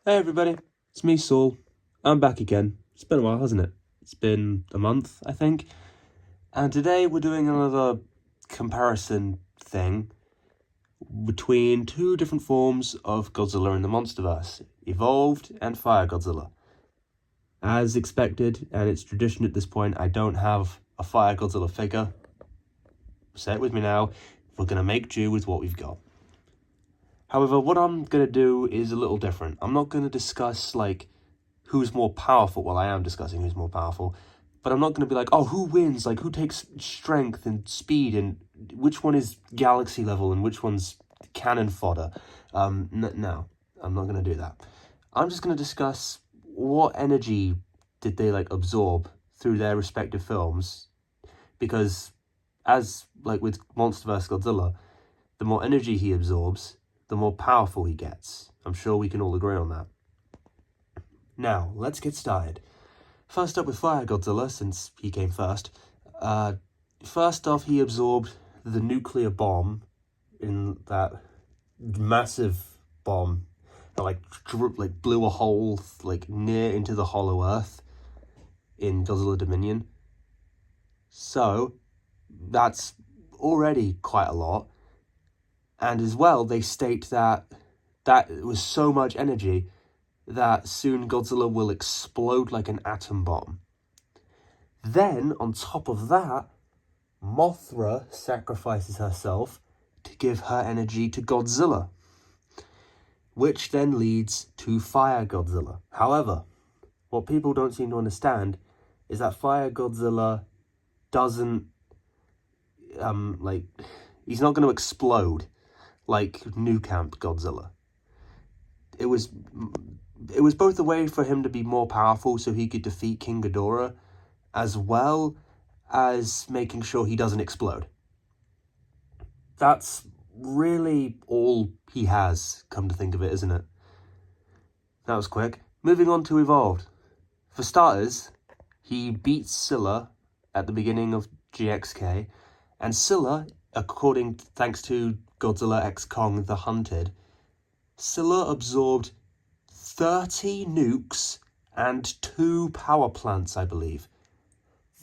Hey everybody, it's me Saul. I'm back again. It's been a while, hasn't it? It's been a month, I think. And today we're doing another comparison thing between two different forms of Godzilla in the Monsterverse, Evolved and Fire Godzilla. As expected, and it's tradition at this point, I don't have a Fire Godzilla figure. Say it with me now, we're going to make do with what we've got. However, what I'm going to do is a little different. I'm not going to discuss, who's more powerful. Well, I am discussing who's more powerful. But I'm not going to be like, oh, who wins? Like, who takes strength and speed? And which one is galaxy level and which one's cannon fodder? No, I'm not going to do that. I'm just going to discuss what energy did they, absorb through their respective films. Because, as, with Monsterverse Godzilla, the more energy he absorbs, the more powerful he gets. I'm sure we can all agree on that. Now, let's get started. First up with Fire Godzilla, since he came first. First off, he absorbed the nuclear bomb in that massive bomb that blew a hole near into the Hollow Earth in Godzilla Dominion. So, that's already quite a lot. And as well, they state that it was so much energy that soon Godzilla will explode like an atom bomb. Then, on top of that, Mothra sacrifices herself to give her energy to Godzilla, which then leads to Fire Godzilla. However, what people don't seem to understand is that Fire Godzilla doesn't, he's not going to explode like New Camp Godzilla. It was both a way for him to be more powerful so he could defeat King Ghidorah, as well as making sure he doesn't explode. That's really all he has, come to think of it, isn't it? That was quick. Moving on to Evolved. For starters, he beats Scylla at the beginning of GXK, and Scylla, thanks to Godzilla x Kong the Hunted, Scylla absorbed 30 nukes and 2 power plants, I believe.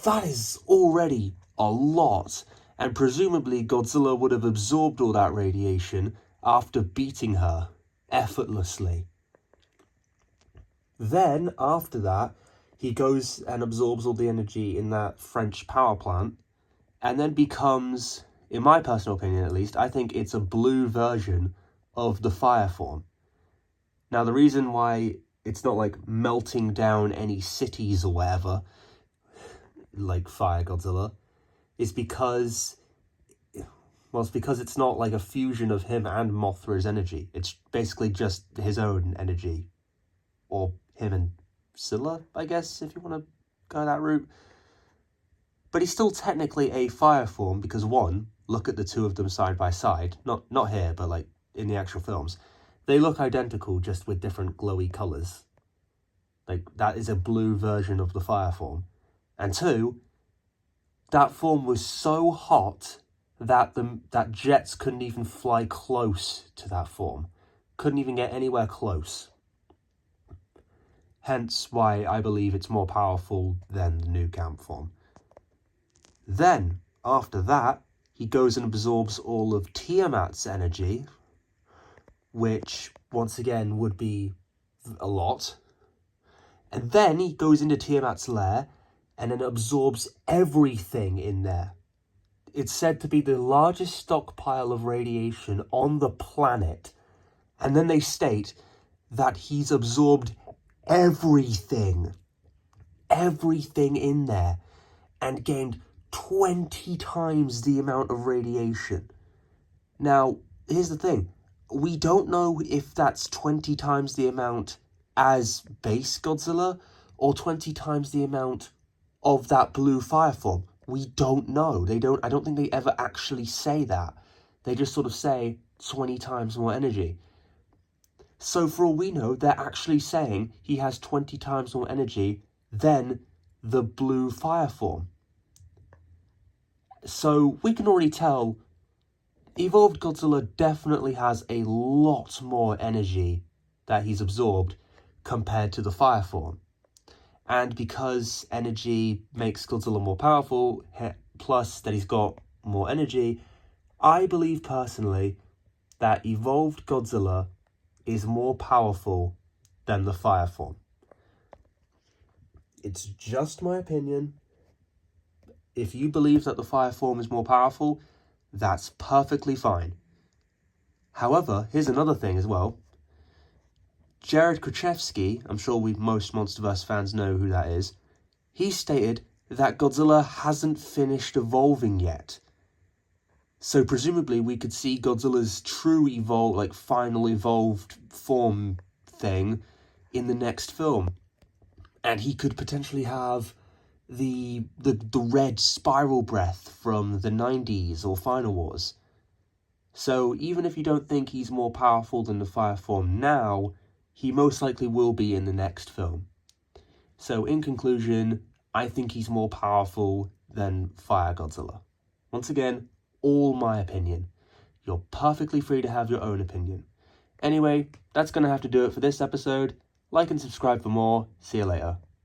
That is already a lot, and presumably Godzilla would have absorbed all that radiation after beating her effortlessly. Then, after that, he goes and absorbs all the energy in that French power plant, and then becomes, in my personal opinion at least, I think it's a blue version of the fire form. Now, the reason why it's not melting down any cities or whatever, like Fire Godzilla, is because it's not like a fusion of him and Mothra's energy. It's basically just his own energy. Or him and Scylla, I guess, if you want to go that route. But he's still technically a fire form because, one, look at the two of them side by side. Not here, but in the actual films. They look identical, just with different glowy colours. That is a blue version of the fire form. And two, that form was so hot that jets couldn't even fly close to that form. Couldn't even get anywhere close. Hence why I believe it's more powerful than the New Camp form. Then, after that, he goes and absorbs all of Tiamat's energy, which, once again, would be a lot. And then he goes into Tiamat's lair and then absorbs everything in there. It's said to be the largest stockpile of radiation on the planet. And then they state that he's absorbed everything in there and gained 20 times the amount of radiation. Now, here's the thing. We don't know if that's 20 times the amount as base Godzilla or 20 times the amount of that blue fire form. We don't know. I don't think they ever actually say that. They just sort of say 20 times more energy. So for all we know, they're actually saying he has 20 times more energy than the blue fire form. So we can already tell Evolved Godzilla definitely has a lot more energy that he's absorbed compared to the fire form. And because energy makes Godzilla more powerful, plus that he's got more energy, I believe personally that evolved Godzilla is more powerful than the fire form. It's just my opinion. If you believe that the fire form is more powerful, that's perfectly fine. However, here's another thing as well. Jared Krzyzewski, I'm sure most Monsterverse fans know who that is, he stated that Godzilla hasn't finished evolving yet. So presumably we could see Godzilla's true final evolved form thing in the next film. And he could potentially have the red spiral breath from the 90s or Final Wars. So even if you don't think he's more powerful than the fire form now, he most likely will be in the next film. So in conclusion, I think he's more powerful than Fire Godzilla. Once again, all my opinion. You're perfectly free to have your own opinion. Anyway, that's going to have to do it for this episode. Like and subscribe for more. See you later.